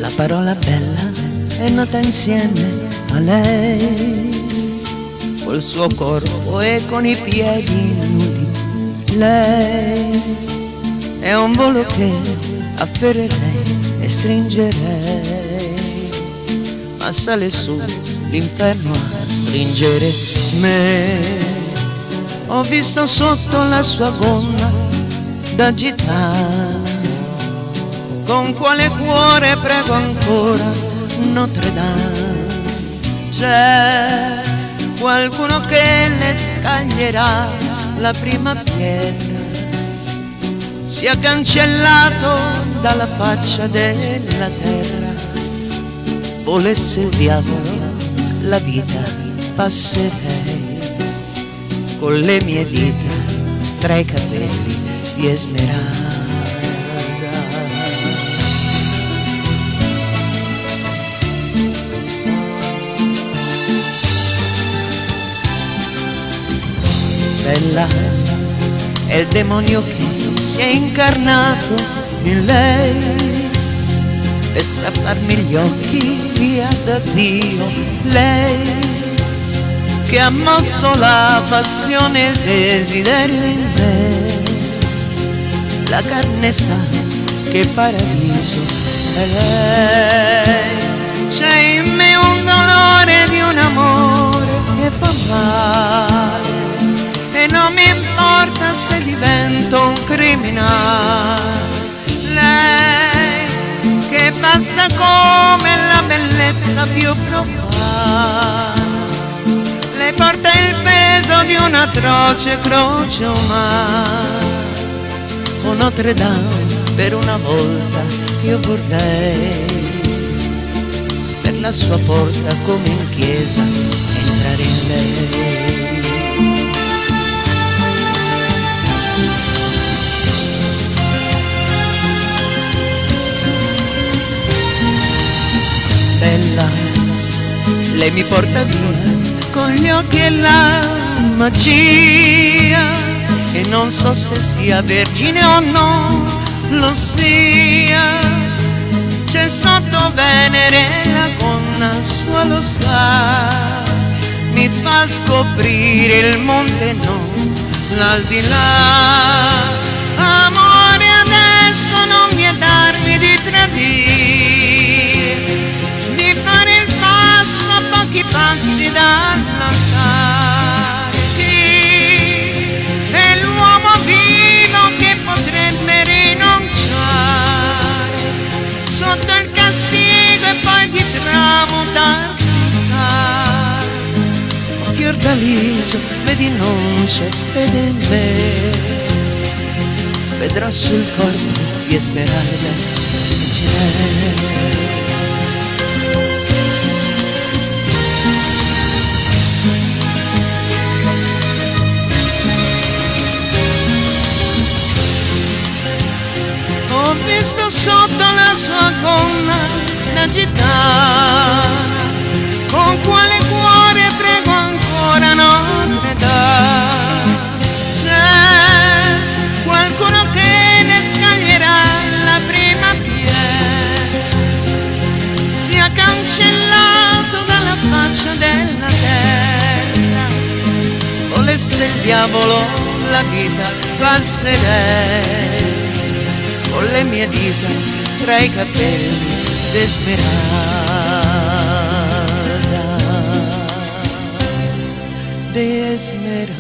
una parola bella è nata insieme a lei, col suo corpo e con i piedi nudi. Lei è un volo che afferrerei e stringerei, ma sale su l'inferno a stringere me. Ho visto sotto la sua gonna da gitana, con quale cuore prego ancora Notre Dame. C'è qualcuno che le scaglierà la prima pietra, sia cancellato dalla faccia della terra. Volesse il diavolo la vita passerei con le mie dita tra i capelli di Esmeralda. Bella è il demonio che si è incarnato in lei per strapparmi gli occhi via da Dio. Lei che ha mosso la passione e il desiderio in me, la carne sa che paradiso è lei. C'è in me un dolore di un amore che fa male, e non mi importa se divento un criminale. Lei che passa come la bellezza più profana, lei porta il peso di un'atroce croce umana. O Notre Dame, per una volta io vorrei per la sua porta come in chiesa entrare in lei. Bella, lei mi porta via con gli occhi e la magia, e non so se sia vergine o no, lo sia. C'è sotto Venere la gonna sua, lo sa, mi fa scoprire il monte e non l'aldilà. Amore, adesso non vietarmi di tradire, di fare il passo a pochi passi dall'altare. Chi è l'uomo vivo che potrebbe rinunciare sotto il castigo e poi di tramutarsi in sale? Occhio ordaliso, vedi non c'è fede in me, vedrò sul corpo di Esmeralda se ce n'è. Ho visto sotto la sua gonna la gitana, con quale cuore prego ancora Notre Dame. C'è qualcuno che ne scaglierà la prima pietra, sia cancellato dalla faccia della terra. Volesse il diavolo la vita passerei con le mie dita tra i capelli d'Esmeralda, d'Esmeralda.